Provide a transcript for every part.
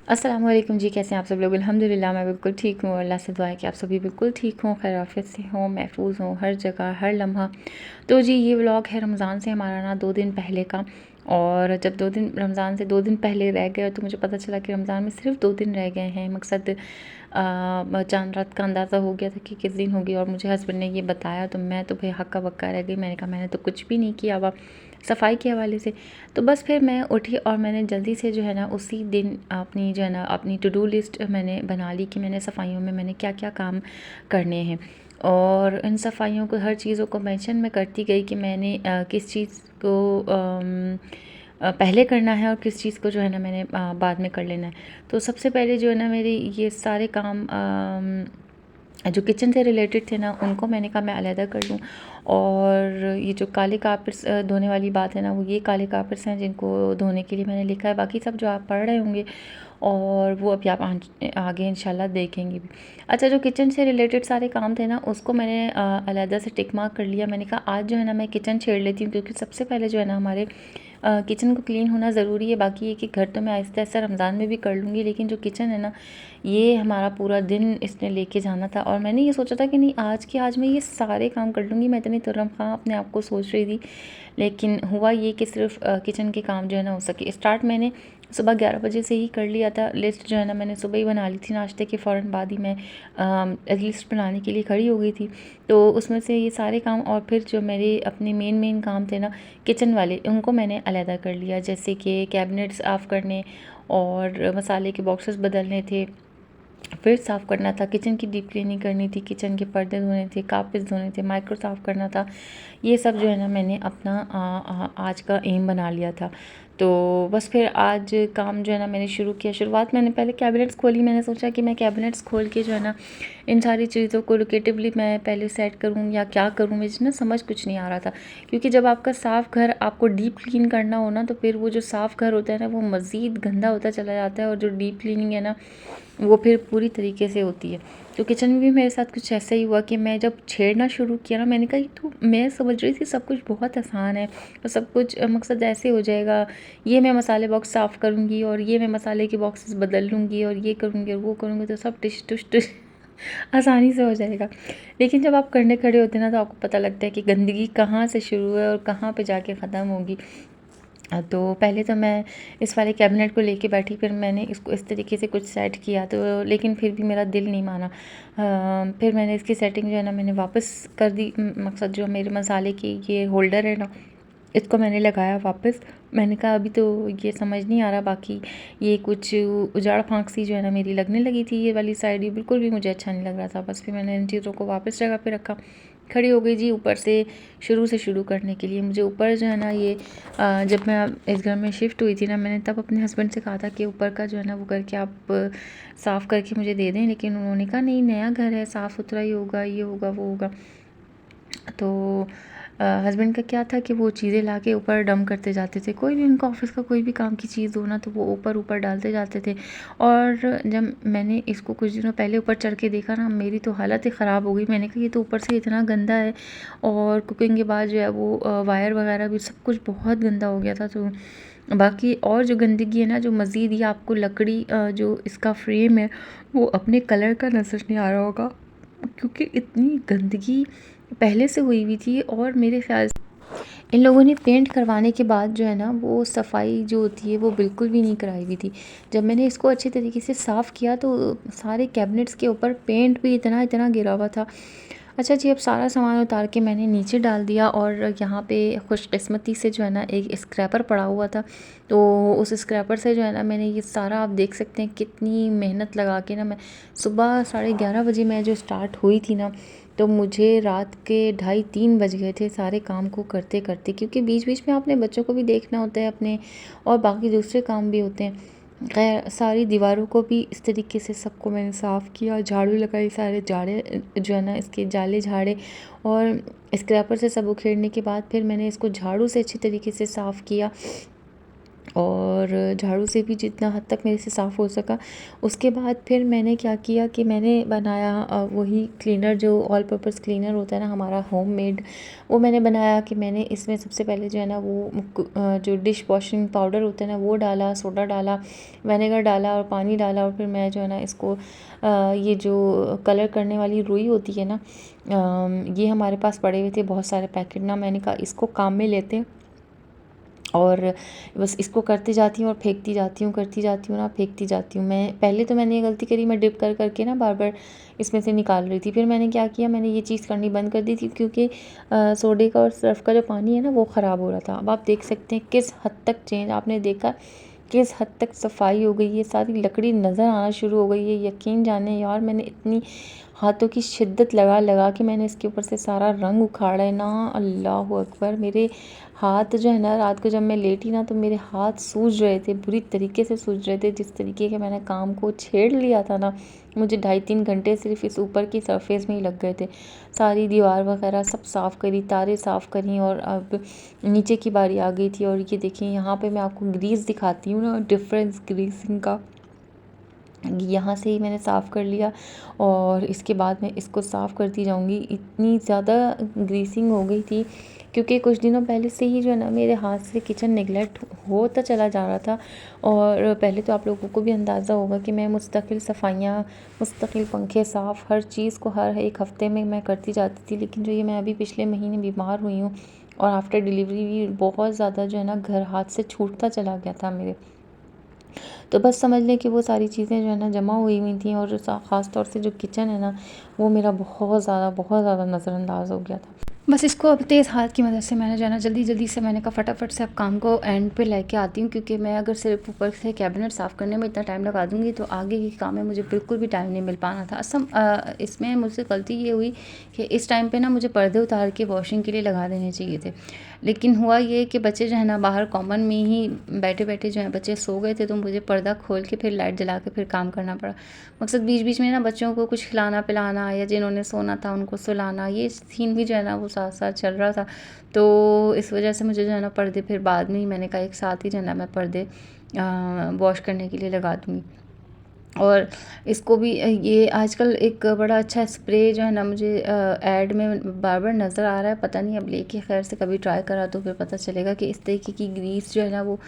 अस्सलाम वालेकुम जी, कैसे हैं आप सब लोग? अल्हम्दुलिल्लाह मैं बिल्कुल ठीक हूँ। अल्लाह से दुआ है कि आप सभी बिल्कुल ठीक हों, खैर आफियत से हों, महफूज़ हों हर जगह, हर लम्हा। तो जी ये व्लॉग है रमज़ान से हमारा ना 2 दिन पहले का। और जब 2 दिन रमज़ान से 2 दिन पहले रह गए तो मुझे पता चला कि रमज़ान में सिर्फ़ 2 दिन रह गए हैं। मकसद चाँद रात का अंदाज़ा हो गया था कि किस दिन होगी, और मुझे हस्बैंड ने ये बताया तो मैं तो भाई हक्का-बक्का रह गई। मैंने कहा मैंने तो कुछ भी नहीं किया हुआ सफाई के हवाले से। तो बस फिर मैं उठी और मैंने जल्दी से जो है ना उसी दिन अपनी जो है ना अपनी टू डू लिस्ट मैंने बना ली कि मैंने सफाइयों में मैंने क्या-क्या काम करने हैं। और इन सफाइयों को हर चीज़ों को मेंशन मैं करती गई कि मैंने किस चीज़ को पहले करना है और किस चीज़ को जो है ना मैंने बाद में कर लेना है। तो सबसे पहले जो है ना मेरे ये सारे काम जो किचन से रिलेटेड थे ना उनको मैंने कहा मैं अलहदा कर लूँ। और ये जो काले कारपेट्स धोने वाली बात है ना, वो ये काले कारपेट्स हैं जिनको धोने के लिए मैंने लिखा है। बाकी सब जो आप पढ़ रहे होंगे और वो अभी आप आगे इंशाल्लाह देखेंगे भी। अच्छा, जो किचन से रिलेटेड सारे काम थे ना उसको मैंने अलहदा से टिक मार्क कर लिया। मैंने कहा आज जो है ना मैं किचन छेड़ लेती हूँ, क्योंकि सबसे पहले जो है ना हमारे किचन को क्लीन होना ज़रूरी है। बाकी ये कि घर तो मैं आहिस्ता-आहिस्ता रमज़ान में भी कर लूँगी, लेकिन जो किचन है ना ये हमारा पूरा दिन इसने लेके जाना था। और मैंने ये सोचा था कि नहीं आज के आज मैं ये सारे काम कर लूँगी। मैं इतनी तुर्रम-खां अपने आप को सोच रही थी, लेकिन हुआ ये कि सिर्फ़ किचन के काम जो है ना हो सके। स्टार्ट मैंने सुबह 11 बजे से ही कर लिया था। लिस्ट जो है ना मैंने सुबह ही बना ली थी, नाश्ते के फ़ौरन बाद ही मैं लिस्ट बनाने के लिए खड़ी हो गई थी। तो उसमें से ये सारे काम और फिर जो मेरे अपने मेन काम थे ना किचन वाले, उनको मैंने अलहदा कर लिया। जैसे कि कैबिनेट साफ़ करने और मसाले के बॉक्सेस बदलने थे, फिर साफ़ करना था, किचन की डीप क्लीनिंग करनी थी, किचन के पर्दे धोने थे, कारपेट्स धोने थे, माइक्रो साफ़ करना था। ये सब जो है ना मैंने अपना आज का एम बना लिया था। तो बस फिर आज काम जो है ना मैंने शुरू किया। शुरुआत मैंने पहले कैबिनेट्स खोली। मैंने सोचा कि मैं कैबिनेट्स खोल के जो है ना इन सारी चीज़ों को लोकेटिवली मैं पहले सेट करूँ या क्या करूँ, मुझे ना समझ कुछ नहीं आ रहा था। क्योंकि जब आपका साफ़ घर आपको डीप क्लीन करना हो ना, तो फिर वो जो साफ़ घर होता है ना वो मज़ीद गंदा होता चला जाता है, और जो डीप क्लीनिंग है ना वो फिर पूरी तरीके से होती है। तो किचन में भी मेरे साथ कुछ ऐसा ही हुआ कि मैं जब छेड़ना शुरू किया ना, मैंने कहा ये तो मैं समझ रही थी सब कुछ बहुत आसान है और सब कुछ मकसद ऐसे हो जाएगा। ये मैं मसाले बॉक्स साफ़ करूँगी और ये मैं मसाले के बॉक्सेस बदल लूँगी और ये करूँगी और वो करूँगी तो सब टिश टुश टुश आसानी से हो जाएगा। लेकिन जब आप करने खड़े होते हैं ना तो आपको पता लगता है कि गंदगी कहाँ से शुरू है और कहाँ पे जाके ख़त्म होगी। तो पहले तो मैं इस वाले कैबिनेट को लेके बैठी, फिर मैंने इसको इस तरीके से कुछ सेट किया, तो लेकिन फिर भी मेरा दिल नहीं माना। फिर मैंने इसकी सेटिंग जो है ना मैंने वापस कर दी। मकसद जो मेरे मसाले की ये होल्डर है ना, इसको मैंने लगाया वापस। मैंने कहा अभी तो ये समझ नहीं आ रहा, बाकी ये कुछ उजाड़ फांक सी जो है ना मेरी लगने लगी थी, ये वाली साइड, ये बिल्कुल भी मुझे अच्छा नहीं लग रहा था। बस फिर मैंने इन चीज़ों को वापस जगह पे रखा, खड़ी हो गई जी ऊपर से शुरू करने के लिए। मुझे ऊपर जो है ना ये जब मैं इस घर में शिफ्ट हुई थी ना, मैंने तब अपने हस्बैंड से कहा था कि ऊपर का जो है ना वो करके आप साफ़ करके मुझे दे दें, लेकिन उन्होंने कहा नहीं नया घर है, साफ़ सुथरा ही होगा, ये होगा वो होगा। तो हस्बैंड का क्या था कि वो चीज़ें ला के ऊपर डंप करते जाते थे। कोई भी उनका ऑफ़िस का कोई भी काम की चीज़ हो ना तो वो ऊपर डालते जाते थे। और जब मैंने इसको कुछ दिनों पहले ऊपर चढ़ के देखा ना, मेरी तो हालत ही ख़राब हो गई। मैंने कहा ये तो ऊपर से इतना गंदा है, और कुकिंग के बाद जो है वो वायर वगैरह भी सब कुछ बहुत गंदा हो गया था। तो बाकी और जो गंदगी है ना, जो मज़ीद ये आपको लकड़ी जो इसका फ्रेम है वो अपने कलर का नज़र नहीं आ रहा होगा, क्योंकि इतनी गंदगी पहले से हुई हुई थी। और मेरे ख़्याल से इन लोगों ने पेंट करवाने के बाद जो है ना वो सफाई जो होती है वो बिल्कुल भी नहीं कराई हुई थी। जब मैंने इसको अच्छे तरीके से साफ़ किया तो सारे कैबिनेट्स के ऊपर पेंट भी इतना गिरा हुआ था। अच्छा जी, अब सारा सामान उतार के मैंने नीचे डाल दिया, और यहाँ पे खुशकिस्मती से जो है ना एक स्क्रैपर पड़ा हुआ था। तो उस स्क्रैपर से जो है ना मैंने ये सारा, आप देख सकते हैं कितनी मेहनत लगा के ना, मैं सुबह 11:30 बजे मैं जो स्टार्ट हुई थी ना, तो मुझे रात के 2:30-3 बज गए थे सारे काम को करते करते, क्योंकि बीच बीच में आपने बच्चों को भी देखना होता है अपने, और बाकी दूसरे काम भी होते हैं। खैर सारी दीवारों को भी इस तरीके से सबको मैंने साफ़ किया, झाड़ू लगाई, सारे जाड़े जो है ना इसके जाले झाड़े, और स्क्रैपर से सब उखेड़ने के बाद फिर मैंने इसको झाड़ू से अच्छी तरीके से साफ़ किया। और झाड़ू से भी जितना हद तक मेरे से साफ़ हो सका। उसके बाद फिर मैंने क्या किया कि मैंने बनाया वही क्लीनर जो ऑल पर्पस क्लीनर होता है ना हमारा होममेड, वो मैंने बनाया कि मैंने इसमें सबसे पहले जो है ना वो जो डिश वॉशिंग पाउडर होता है ना वो डाला, सोडा डाला, विनेगर डाला और पानी डाला, और फिर मैं जो है ना इसको ये जो कलर करने वाली रुई होती है ना, ये हमारे पास पड़े हुए थे बहुत सारे पैकेट ना, मैंने कहा इसको काम में लेते हैं और बस इसको करती जाती हूँ और फेंकती जाती हूँ, करती जाती हूँ ना फेंकती जाती हूँ। मैं पहले तो मैंने ये गलती करी, मैं डिप कर करके ना बार बार इसमें से निकाल रही थी। फिर मैंने क्या किया, मैंने ये चीज़ करनी बंद कर दी थी क्योंकि सोडे का और सर्फ़ का जो पानी है ना वो ख़राब हो रहा था। अब आप देख सकते हैं किस हद तक चेंज आपने देखा, किस हद तक सफाई हो गई है, सारी लकड़ी नज़र आना शुरू हो गई है। यकीन जाने यार, मैंने इतनी हाथों की शिद्दत लगा लगा के मैंने इसके ऊपर से सारा रंग उखाड़ा है ना, अल्लाह अकबर। मेरे हाथ जो है ना, रात को जब मैं लेटी ना तो मेरे हाथ सूज रहे थे, बुरी तरीके से सूज रहे थे। जिस तरीके के मैंने काम को छेड़ लिया था ना, मुझे 2.5-3 घंटे सिर्फ इस ऊपर की सरफेस में ही लग गए थे। सारी दीवार वगैरह सब साफ़ करी, तारें साफ़ करी, और अब नीचे की बारी आ गई थी। और ये देखिए यहाँ पे मैं आपको ग्रीस दिखाती हूँ ना, डिफरेंस ग्रीसिंग का। यहाँ से ही मैंने साफ़ कर लिया और इसके बाद मैं इसको साफ़ करती जाऊँगी। इतनी ज़्यादा ग्रीसिंग हो गई थी क्योंकि कुछ दिनों पहले से ही जो है ना मेरे हाथ से किचन नेगलेक्ट होता चला जा रहा था। और पहले तो आप लोगों को भी अंदाज़ा होगा कि मैं मुस्तकिल सफाइयाँ, मुस्तकिल पंखे साफ़, हर चीज़ को हर एक हफ़्ते में मैं करती जाती थी। लेकिन जो ये मैं अभी पिछले महीने बीमार हुई हूँ और आफ्टर डिलीवरी भी बहुत ज़्यादा जो है ना घर हाथ से छूटता चला गया था मेरे। तो बस समझ लें कि वो सारी चीज़ें जो है ना जमा हुई हुई थी, और ख़ास तौर से जो किचन है ना वो मेरा बहुत ज़्यादा नज़रअंदाज हो गया था। बस इसको अब तेज़ हाथ की मदद से मैंने जो है ना जल्दी से मैंने कहा फटाफट से अब काम को एंड पे लेके आती हूँ, क्योंकि मैं अगर सिर्फ ऊपर से कैबिनेट साफ़ करने में इतना टाइम लगा दूँगी तो आगे के काम में मुझे बिल्कुल भी टाइम नहीं मिल पाना था। इसमें मुझसे गलती ये हुई कि इस टाइम पे ना मुझे पर्दे उतार के वॉशिंग के लिए लगा देने चाहिए थे। लेकिन हुआ ये कि बच्चे जो है ना बाहर कॉमन में ही बैठे बैठे जो है बच्चे सो गए थे, तो मुझे पर्दा खोल के फिर लाइट जला के फिर काम करना पड़ा। मकसद बीच बीच में ना बच्चों को कुछ खिलाना पिलाना या जिन्होंने सोना था उनको सुलाना, ये सीन भी जो है ना वो साथ साथ चल रहा था। तो इस वजह से मुझे जो है ना पर्दे फिर बाद में ही मैंने कहा एक साथ ही जो है ना मैं पर्दे वॉश करने के लिए लगा दूँगी। और इसको भी ये आजकल एक बड़ा अच्छा स्प्रे जो है ना मुझे ऐड में बार बार नज़र आ रहा है, पता नहीं अब लेके खैर से कभी ट्राई करा तो फिर पता चलेगा कि इस तरीके की ग्रीस जो है ना वो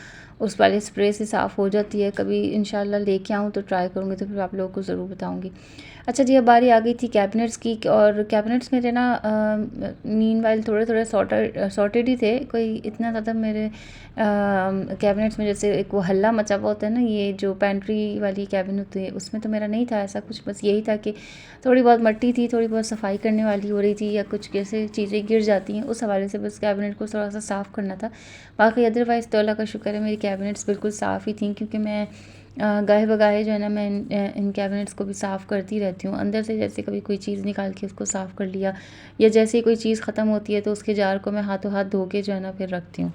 उस वाले स्प्रे से साफ़ हो जाती है। कभी इंशाल्लाह लेके आऊँ तो ट्राई करूँगी, तो फिर आप लोगों को ज़रूर बताऊँगी। अच्छा जी, अब बारी आ गई थी कैबिनेट्स की, और कैबिनेट्स मेरे ना मीनवाइल थोड़े थोड़े सॉर्टेड ही थे, कोई इतना ज़्यादा मेरे कैबिनेट्स में जैसे एक वो हल्ला मचा हुआ होता है ना, ये जो पेंट्री वाली कैबिन होती है उसमें तो मेरा नहीं था ऐसा कुछ। बस यही था कि थोड़ी बहुत मट्टी थी, थोड़ी बहुत सफाई करने वाली हो रही थी, या कुछ कैसे चीज़ें गिर जाती हैं उस हवाले से बस कैबिनेट को थोड़ा सा साफ़ करना था। बाकी अदरवाइज़ तो अल्लाह का शुक्र है मेरी कैबिनेट्स बिल्कुल साफ़ ही थी, क्योंकि मैं गाहे बगाहे जो है ना मैं इन कैबिनेट्स को भी साफ़ करती रहती हूँ। अंदर से जैसे कभी कोई चीज़ निकाल के उसको साफ़ कर लिया, या जैसे ही कोई चीज़ ख़त्म होती है तो उसके जार को मैं हाथों हाथ धो के जो है ना फिर रखती हूँ।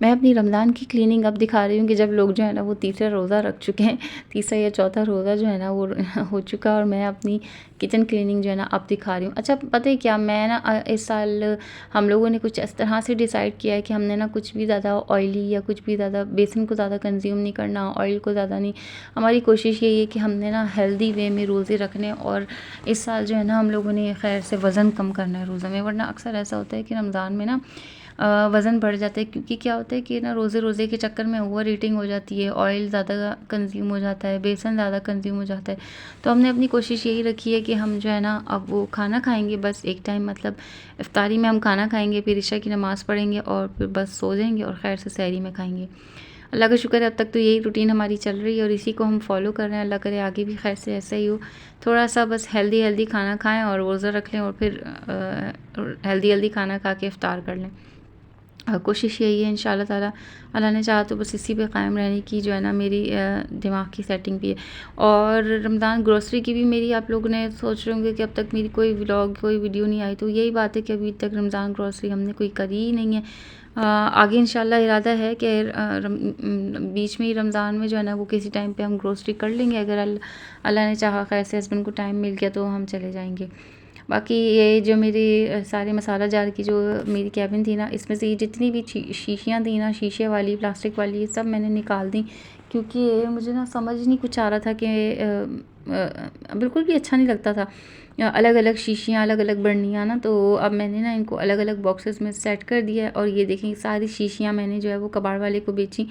मैं अपनी रमज़ान की क्लीनिंग अब दिखा रही हूँ कि जब लोग जो है ना वो तीसरा रोज़ा रख चुके हैं, तीसरा या चौथा रोज़ा जो है ना वो हो चुका है, और मैं अपनी किचन क्लीनिंग जो है ना अब दिखा रही हूँ। अच्छा पता है क्या, मैं ना इस साल हम लोगों ने कुछ इस तरह से डिसाइड किया है कि हमने ना कुछ भी ज़्यादा ऑयली या कुछ भी ज़्यादा बेसन को ज़्यादा कंज्यूम नहीं करना, ऑयल को ज़्यादा नहीं। हमारी कोशिश यही है कि हमने ना हेल्दी वे में रोज़े रखने, और इस साल जो है ना हम लोगों ने खैर से वज़न कम करना है रोज़े में। वरना अक्सर ऐसा होता है कि रमज़ान में ना वज़न बढ़ जाता है, क्योंकि क्या होता है कि ना रोज़े के चक्कर में ओवर ईटिंग हो जाती है, ऑयल ज़्यादा कंज्यूम हो जाता है, बेसन ज़्यादा कंज्यूम हो जाता है। तो हमने अपनी कोशिश यही रखी है कि हम जो है ना अब वो खाना खाएंगे बस एक टाइम, मतलब इफ्तारी में हम खाना खाएंगे, फिर इशा की नमाज़ पढ़ेंगे और फिर बस सो जाएंगे, और खैर से सहरी में खाएंगे। अल्लाह का शुक्र है अब तक तो यही रूटीन हमारी चल रही है और इसी को हम फॉलो कर रहे हैं। अल्लाह करे आगे भी खैर से ऐसा ही हो। थोड़ा सा बस हेल्दी खाना खाएं और रोज़ा रख लें, और फिर हेल्दी खाना खा के इफ्तार कर लें। कोशिश यही है इंशाल्लाह ताला, अल्लाह ने चाहा तो बस इसी पे कायम रहने की जो है ना मेरी दिमाग की सेटिंग भी है। और रमज़ान ग्रोसरी की भी मेरी, आप लोगों ने सोच रहे होंगे कि अब तक मेरी कोई व्लॉग कोई वीडियो नहीं आई, तो यही बात है कि अभी तक रमज़ान ग्रोसरी हमने कोई करी ही नहीं है। आगे इंशाल्लाह इरादा है कि बीच में ही रमज़ान में जो है ना वो किसी टाइम पे हम ग्रोसरी कर लेंगे, अगर अल्लाह ने चाहा खैर से हस्बैंड को टाइम मिल गया तो हम चले जाएंगे। बाकी ये जो मेरी सारे मसाला जार की जो मेरी कैबिन थी ना, इसमें से ये जितनी भी शीशियाँ थी ना, शीशे वाली, प्लास्टिक वाली, ये सब मैंने निकाल दी, क्योंकि मुझे ना समझ नहीं कुछ आ रहा था कि बिल्कुल भी अच्छा नहीं लगता था। अलग अलग शीशियाँ, अलग अलग बर्नियाँ ना, तो अब मैंने ना इनको अलग अलग बॉक्सेस में सेट कर दिया है। और ये देखें, सारी शीशियाँ मैंने जो है वो कबाड़ वाले को बेची।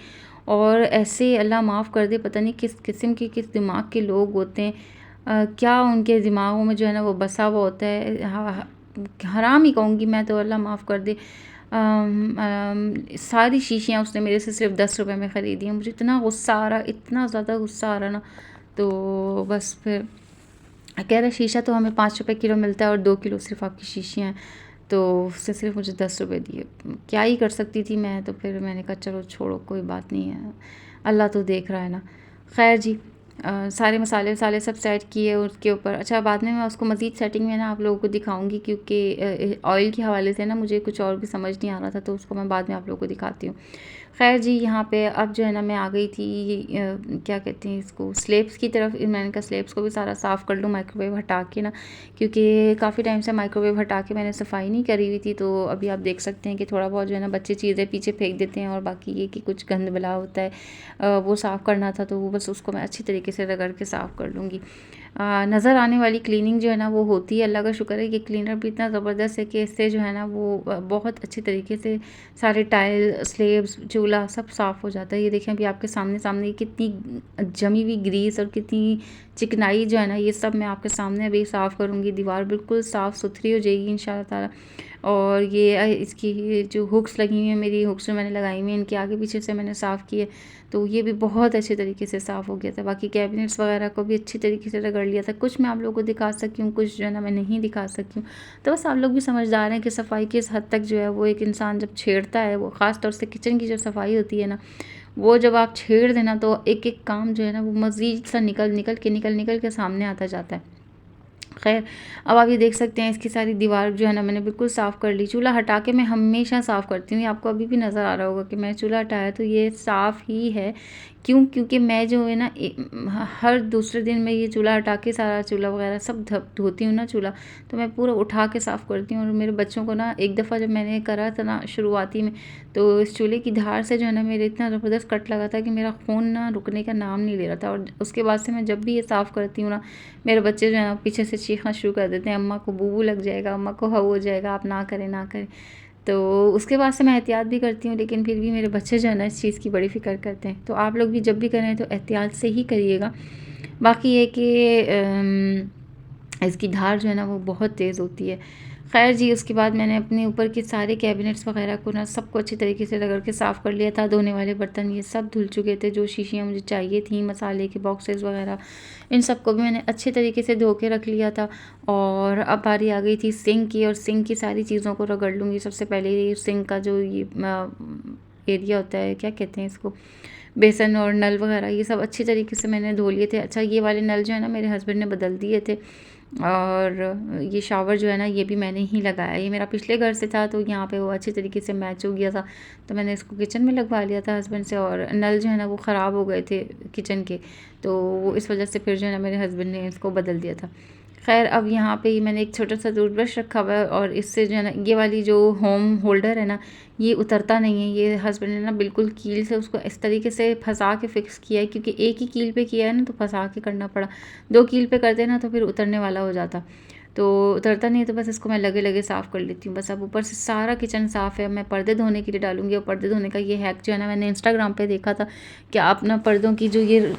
और ऐसे अल्लाह माफ़ कर दे, पता नहीं किस किस्म के, किस दिमाग के लोग होते हैं, क्या उनके दिमागों में जो है ना वो बसा हुआ होता है। हराम ही कहूँगी मैं तो, अल्लाह माफ़ कर दे। सारी शीशियाँ उसने मेरे से सिर्फ 10 रुपए में ख़रीदी हैं। मुझे इतना गुस्सा आ रहा, इतना ज़्यादा गुस्सा आ रहा ना, तो बस फिर कह रहा शीशा तो हमें 5 रुपए किलो मिलता है और 2 किलो सिर्फ आपकी शीशियाँ हैं, तो उसने सिर्फ मुझे 10 रुपए दिए। क्या ही कर सकती थी मैं, तो फिर मैंने कहा चलो छोड़ो, कोई बात नहीं है, अल्लाह तो देख रहा है ना। खैर जी, सारे मसाले वसाले सब सेट किए उसके ऊपर। अच्छा, बाद में मैं उसको मज़ीद सेटिंग में ना आप लोगों को दिखाऊंगी, क्योंकि ऑयल के हवाले से ना मुझे कुछ और भी समझ नहीं आ रहा था, तो उसको मैं बाद में आप लोगों को दिखाती हूँ। खैर जी, यहाँ पे अब जो है ना मैं आ गई थी क्या कहते हैं इसको, स्लेब्स की तरफ। मैंने कहा स्लेब्स को भी सारा साफ़ कर लूँ माइक्रोवेव हटा के ना, क्योंकि काफ़ी टाइम से माइक्रोवेव हटा के मैंने सफाई नहीं करी हुई थी। तो अभी आप देख सकते हैं कि थोड़ा बहुत जो है ना बच्चे चीज़ें पीछे फेंक देते हैं, और बाकी ये कि कुछ गंद बला होता है, वो साफ़ करना था, तो वो बस उसको मैं अच्छी तरीके से रगड़ के साफ़ कर लूँगी। नज़र आने वाली क्लीनिंग जो है ना वो होती है। अल्लाह का शुक्र है कि क्लीनर भी इतना ज़बरदस्त है कि इससे जो है ना वो बहुत अच्छे तरीके से सारे टाइल, स्लेब्स, चूल्हा सब साफ़ हो जाता है। ये देखें अभी आपके सामने सामने कितनी जमी हुई ग्रीस और कितनी चिकनाई जो है ना, ये सब मैं आपके सामने अभी साफ़ करूँगी। दीवार बिल्कुल साफ़ सुथरी हो जाएगी इंशाल्लाह ताला। और ये इसकी जो हुक्स लगी हुई हैं, मेरी हुक्स जो मैंने लगाई हुई हैं, इनके आगे पीछे से मैंने साफ़ किए, तो ये भी बहुत अच्छे तरीके से साफ़ हो गया था। बाकी कैबिनेट्स वगैरह को भी अच्छी तरीके से रगड़ लिया था। कुछ मैं आप लोगों को दिखा सकी हूँ, कुछ जो है ना मैं नहीं दिखा सकी हूँ। तो बस आप लोग भी समझदार हैं कि सफाई किस हद तक जो है वो एक इंसान जब छेड़ता है, वो ख़ास तौर से किचन की जो सफाई होती है ना, वो जब आप छेड़ देना, तो एक एक काम जो है ना वो मज़ीद सा निकल के सामने आता जाता है। खैर, अब आप ये देख सकते हैं इसकी सारी दीवार जो है ना मैंने बिल्कुल साफ़ कर ली। चूल्हा हटा के मैं हमेशा साफ़ करती हूँ, ये आपको अभी भी नज़र आ रहा होगा कि मैं चूल्हा हटाया तो ये साफ़ ही है। क्यों? क्योंकि मैं जो है ना हर दूसरे दिन मैं ये चूल्हा हटा के सारा चूल्हा वगैरह सब धोती हूँ ना चूल्हा, तो मैं पूरा उठा के साफ़ करती हूँ। और मेरे बच्चों को ना एक दफ़ा जब मैंने करा था ना शुरुआती में, तो इस चूल्हे की धार से जो है ना मेरे इतना ज़बरदस्त कट लगा था कि मेरा खून ना रुकने का नाम नहीं ले रहा था। और उसके बाद से मैं जब भी ये साफ़ करती हूँ ना, मेरे बच्चे जो है ना पीछे से चीखना शुरू कर देते हैं, अम्मा को बू लग जाएगा, अम्मा को हो जाएगा, आप ना करें ना करें। तो उसके बाद से मैं एहतियात भी करती हूँ, लेकिन फिर भी मेरे बच्चे जो है ना इस चीज़ की बड़ी फ़िक्र करते हैं। तो आप लोग भी जब भी करें तो एहतियात से ही करिएगा। बाकी ये कि इसकी धार जो है ना वो बहुत तेज़ होती है। खैर जी, उसके बाद मैंने अपने ऊपर के सारे कैबिनेट्स वगैरह को ना सबको अच्छी तरीके से रगड़ के साफ़ कर लिया था। धोने वाले बर्तन ये सब धुल चुके थे, जो शीशियाँ मुझे चाहिए थी, मसाले के बॉक्सेस वगैरह, इन सबको भी मैंने अच्छे तरीके से धो के रख लिया था। और अब बारी आ गई थी सिंक की, और सिंक की सारी चीज़ों को रगड़ लूँगी। सबसे पहले ये सिंक का जो ये एरिया होता है, क्या कहते हैं इसको, बेसन और नल वगैरह, ये सब अच्छी तरीके से मैंने धो लिए थे। अच्छा, ये वाले नल जो है ना मेरे हस्बैंड ने बदल दिए थे। और ये शावर जो है ना ये भी मैंने ही लगाया। ये मेरा पिछले घर से था, तो यहाँ पे वो अच्छी तरीके से मैच हो गया था, तो मैंने इसको किचन में लगवा लिया था हस्बैंड से। और नल जो है ना वो ख़राब हो गए थे किचन के, तो वो इस वजह से फिर जो है ना मेरे हस्बैंड ने इसको बदल दिया था। खैर, अब यहाँ पे मैंने एक छोटा सा टूथब्रश रखा हुआ है, और इससे जो है ना ये वाली जो होम होल्डर है ना, ये उतरता नहीं है। ये हस्बैंड ने ना बिल्कुल कील से उसको इस तरीके से फंसा के फिक्स किया है, क्योंकि एक ही कील पे किया है ना, तो फंसा के करना पड़ा। 2 कील पे करते ना तो फिर उतरने वाला हो जाता, तो उतरता नहीं है। तो बस इसको मैं लगे लगे साफ़ कर लेती हूँ। बस अब ऊपर से सारा किचन साफ़ है। मैं पर्दे धोने के लिए डालूँगी, और पर्दे धोने का ये हैक जो है ना मैंने इंस्टाग्राम पे देखा था कि आप ना पर्दों की जो ये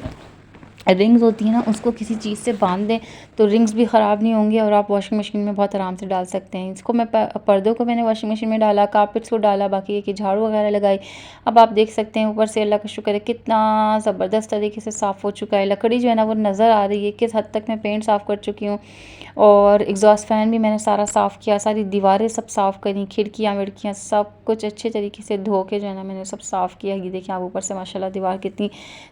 रिंग्स होती है ना उसको किसी चीज़ से बांध दें, तो रिंग्स भी ख़राब नहीं होंगे, और आप वॉशिंग मशीन में बहुत आराम से डाल सकते हैं इसको। मैं पर्दों को मैंने वॉशिंग मशीन में डाला, कारपेट्स को डाला, बाकी ये कि झाड़ू वगैरह लगाई। अब आप देख सकते हैं ऊपर से अल्लाह का शुक्र है कितना ज़बरदस्त तरीके से साफ़ हो चुका है। लकड़ी जो है ना वो नज़र आ रही है किस हद तक मैं पेंट साफ़ कर चुकी हूँ। और एग्जॉस्ट फ़ैन भी मैंने सारा साफ़ किया, सारी दीवारें सब साफ़ करी, खिड़कियाँ विड़कियाँ सब कुछ अच्छे तरीके से धो के जो है ना मैंने सब साफ़ किया। ये देखिए आप ऊपर से माशाल्लाह दीवार कितनी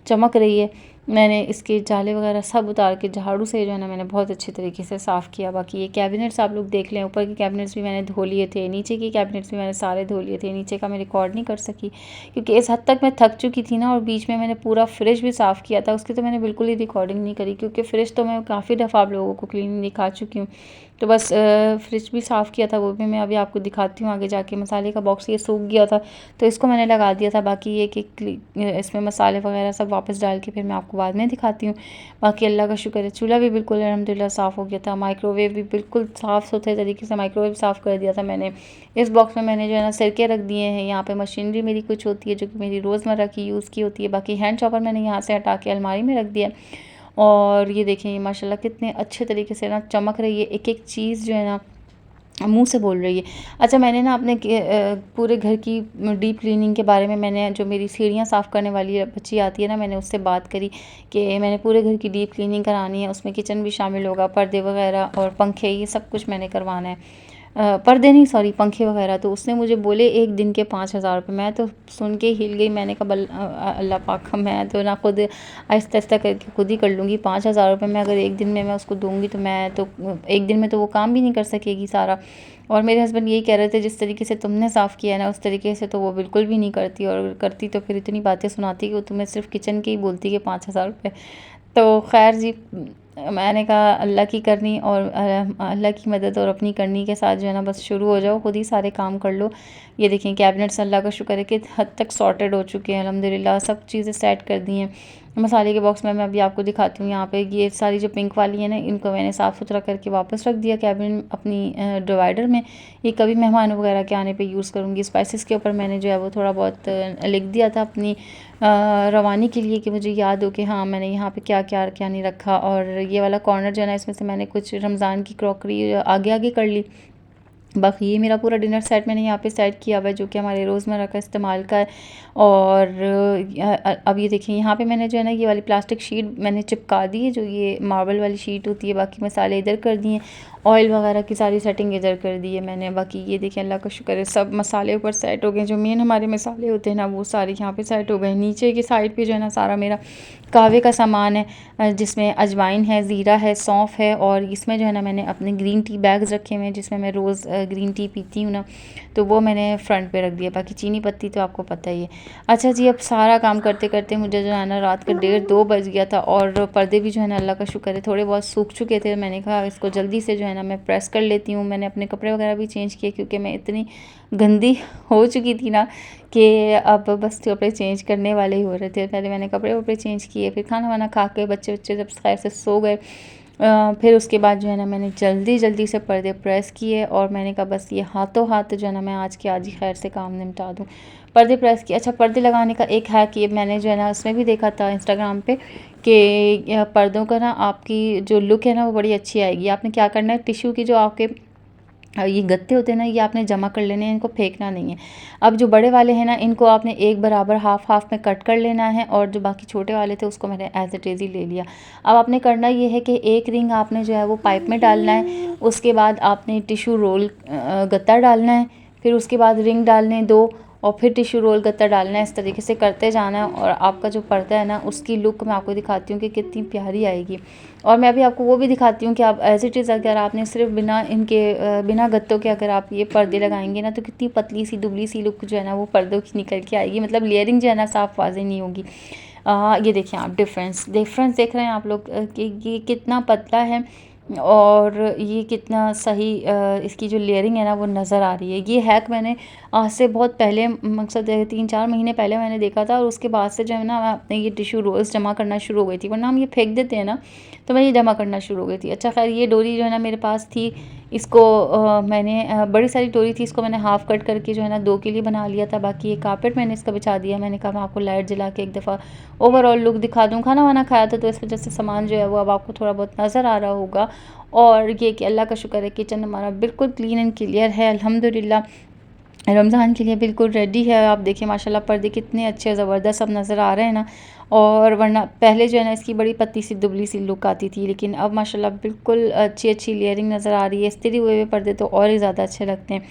चमक रही है। मैंने इसके जाले वगैरह सब उतार के झाड़ू से जो है ना मैंने बहुत अच्छे तरीके से साफ़ किया। बाकी ये कैबिनेट्स आप लोग देख लें, ऊपर के कैबिनेट्स भी मैंने धो लिए थे, नीचे के कैबिनेट्स भी मैंने सारे धो लिए थे। नीचे का मैं रिकॉर्ड नहीं कर सकी क्योंकि इस हद तक मैं थक चुकी थी ना, और बीच में मैंने पूरा फ्रिज भी साफ़ किया था, उसकी तो मैंने बिल्कुल ही रिकॉर्डिंग नहीं करी क्योंकि फ्रिज तो मैं काफ़ी दफ़ा आप लोगों को क्लीनिंग दिखा चुकी हूँ। तो बस फ्रिज भी साफ़ किया था, वो भी मैं अभी आपको दिखाती हूँ आगे जाके। मसाले का बॉक्स ये सूख गया था तो इसको मैंने लगा दिया था। बाकी ये कि इसमें मसाले वगैरह सब वापस डाल के फिर मैं आपको बाद में दिखाती हूँ। बाकी अल्लाह का शुक्र है, चूल्हा भी बिल्कुल अल्हम्दुलिल्लाह साफ़ हो गया था। माइक्रोवेव भी बिल्कुल साफ़ सुथरे तरीके से माइक्रोवेव साफ़ कर दिया था मैंने। इस बॉक्स में मैंने जो है ना सिरके रख दिए हैं। यहाँ पे मशीनरी मेरी कुछ होती है जो कि मेरी रोज़मर्रा की यूज़ की होती है। बाकी हैंड चॉपर मैंने यहाँ से हटा के अलमारी में रख दिया। और ये देखें, ये माशाल्लाह कितने अच्छे तरीके से ना चमक रही है, एक एक चीज़ जो है ना मुंह से बोल रही है। अच्छा, मैंने ना अपने पूरे घर की डीप क्लीनिंग के बारे में, मैंने जो मेरी सीढ़ियाँ साफ़ करने वाली बच्ची आती है ना, मैंने उससे बात करी कि मैंने पूरे घर की डीप क्लीनिंग करानी है। उसमें किचन भी शामिल होगा, पर्दे वगैरह और पंखे, ये सब कुछ मैंने करवाना है। पर्दे नहीं, सॉरी, पंखे वगैरह। तो उसने मुझे बोले 1 दिन के 5,000 रुपये। मैं तो सुन के हिल गई। मैंने कहा अल्लाह पाक, मैं तो ना खुद आहिस्ता-आहिस्ता करके खुद ही कर लूँगी। 5,000 रुपये में अगर 1 दिन में मैं उसको दूँगी तो मैं तो 1 दिन में तो वो काम भी नहीं कर सकेगी सारा। और मेरे हस्बैंड यही कह रहे थे, जिस तरीके से तुमने साफ़ किया है ना, उस तरीके से तो वो बिल्कुल भी नहीं करती, और करती तो फिर इतनी बातें सुनाती कि वो तुम्हें सिर्फ़ किचन की ही बोलती कि 5,000 रुपये। तो ख़ैर जी, मैंने कहा अल्लाह की करनी और अल्लाह की मदद और अपनी करनी के साथ जो है ना बस शुरू हो जाओ, खुद ही सारे काम कर लो। ये देखें, कैबिनेट्स अल्लाह का शुक्र है कि हद तक सॉर्टेड हो चुके हैं अल्हम्दुलिल्लाह, सब चीज़ें सेट कर दी हैं। मसाले के बॉक्स में मैं अभी आपको दिखाती हूँ। यहाँ पे ये सारी जो पिंक वाली है ना, इनको मैंने साफ़ सुथरा करके वापस रख दिया कैबिन अपनी डिवाइडर में। ये कभी मेहमान वगैरह के आने पे यूज़ करूँगी। स्पाइसेस के ऊपर मैंने जो है वो थोड़ा बहुत लिख दिया था अपनी रवानी के लिए, कि मुझे याद हो कि हाँ मैंने यहाँ पे क्या क्या क्या नहीं रखा। और ये वाला कॉर्नर जो है ना, इसमें से मैंने कुछ रमज़ान की क्रॉकरी आगे आगे कर ली। बाकी ये मेरा पूरा डिनर सेट मैंने यहाँ पे सेट किया हुआ है, जो कि हमारे रोज़मर्रा का इस्तेमाल का है। और अब ये देखिए, यहाँ पे मैंने जो है ना ये वाली प्लास्टिक शीट मैंने चिपका दी है, जो ये मार्बल वाली शीट होती है। बाकी मसाले इधर कर दिए, ऑयल वगैरह की सारी सेटिंग इधर कर दी है मैंने। बाकी ये देखिए, अल्लाह का शुक्र है, सब मसाले ऊपर सेट हो गए। जो मेन हमारे मसाले होते हैं ना, वो सारे यहाँ पे सेट हो गए। नीचे की साइड पे जो है ना सारा मेरा कहवे का सामान है, जिसमें अजवाइन है, ज़ीरा है, सौंफ है। और इसमें जो है ना मैंने अपने ग्रीन टी बैग्स रखे हुए हैं, जिसमें मैं रोज़ ग्रीन टी पीती हूँ ना, तो वो मैंने फ्रंट पे रख दिया। बाकी चीनी पत्ती तो आपको पता ही है। अच्छा जी, अब सारा काम करते करते मुझे जो है ना रात का 1:30-2 बज गया था। और पर्दे भी जो है ना अल्लाह का शुक्र है थोड़े बहुत सूख चुके थे। मैंने कहा इसको जल्दी से जो है ना मैं प्रेस कर लेती हूँ। मैंने अपने कपड़े वगैरह भी चेंज किए, क्योंकि मैं इतनी गंदी हो चुकी थी ना कि अब बस कपड़े चेंज करने वाले ही हो रहे थे। पहले मैंने कपड़े वपड़े चेंज किए, फिर खाना वाना खा के बच्चे जब खैर से सो गए, फिर उसके बाद जो है ना मैंने जल्दी जल्दी से पर्दे प्रेस किए। और मैंने कहा बस ये हाथों हाथ जो है ना मैं आज ही खैर से काम निपटा दूँ। पर्दे प्रेस किए। अच्छा, पर्दे लगाने का एक हैक ये मैंने जो है ना उसमें भी देखा था इंस्टाग्राम पे, कि पर्दों का ना आपकी जो लुक है ना वो बड़ी अच्छी आएगी। आपने क्या करना है, टिश्यू की जो आपके ये गत्ते होते हैं ना, ये आपने जमा कर लेने हैं, इनको फेंकना नहीं है। अब जो बड़े वाले हैं ना, इनको आपने एक बराबर हाफ में कट कर लेना है, और जो बाकी छोटे वाले थे उसको मैंने एज इट इज़ ही ले लिया। अब आपने करना ये है कि एक रिंग आपने जो है वो पाइप में डालना है, उसके बाद आपने टिश्यू रोल गत्ता डालना है, फिर उसके बाद रिंग डालने 2, और फिर टिश्यू रोल गत्ता डालना है। इस तरीके से करते जाना है, और आपका जो पर्दा है ना उसकी लुक मैं आपको दिखाती हूँ कि कितनी प्यारी आएगी। और मैं अभी आपको वो भी दिखाती हूँ कि आप एज़ इट इज़ अगर आपने सिर्फ बिना गत्तों के अगर आप ये पर्दे लगाएंगे ना, तो कितनी पतली सी दुबली सी लुक जो है ना वो पर्दों की निकल के आएगी। मतलब लेयरिंग जो है ना साफ वाज़ेह नहीं होगी। ये देखिए आप डिफरेंस देख रहे हैं आप लोग, कि ये कितना पतला है और ये कितना सही इसकी जो लेयरिंग है ना वो नज़र आ रही है। ये हैक मैंने आज से बहुत पहले, मकसद 3-4 महीने पहले मैंने देखा था, और उसके बाद से जो है ना मैं अपने ये टिश्यू रोल्स जमा करना शुरू हो गई थी। वरना हम ये फेंक देते हैं ना, तो मैं ये जमा करना शुरू हो गई थी। अच्छा खैर, ये डोरी जो है ना मेरे पास थी, इसको मैंने बड़ी सारी डोरी थी, इसको मैंने हाफ़ कट करके जो है ना 2 के लिए बना लिया था। बाकी ये कारपेट मैंने इसका बिछा दिया। मैंने कहा मैं आपको लाइट जला के एक दफ़ा ओवरऑल लुक दिखा दूँ। खाना वाना खाया था तो इस वजह से सामान जो है वो अब आपको थोड़ा बहुत नज़र आ रहा होगा। और ये कि अल्लाह का शुक्र है, किचन हमारा बिल्कुल क्लीन एंड क्लियर है अल्हम्दुलिल्लाह। रमज़ान के लिए बिल्कुल रेडी है। आप देखिए माशाल्लाह पर्दे कितने अच्छे ज़बरदस्त सब नज़र आ रहे हैं ना। और वरना पहले जो है ना इसकी बड़ी पतली सी दुबली सी लुक आती थी, लेकिन अब माशाल्लाह बिल्कुल अच्छी लेयरिंग नज़र आ रही है। इस्त्री हुए हुए पर्दे तो और ही ज़्यादा अच्छे लगते हैं।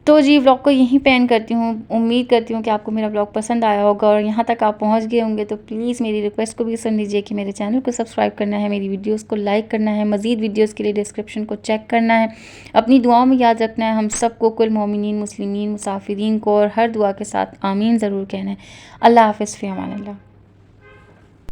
तो जी व्लॉग को यहीं पे एंड करती हूँ। उम्मीद करती हूँ कि आपको मेरा व्लॉग पसंद आया होगा और यहाँ तक आप पहुँच गए होंगे तो प्लीज़ मेरी रिक्वेस्ट को भी सुन लीजिए कि मेरे चैनल को सब्सक्राइब करना है, मेरी वीडियोस को लाइक करना है, मज़ीद वीडियोस के लिए डिस्क्रिप्शन को चेक करना है, अपनी दुआओं में याद रखना है हम सबको, कुल मोमिनीन मुस्लिमीन मुसाफिरीन को, और हर दुआ के साथ आमीन ज़रूर कहना है। अल्लाह हाफ़िज़, फ़ी अमान अल्लाह।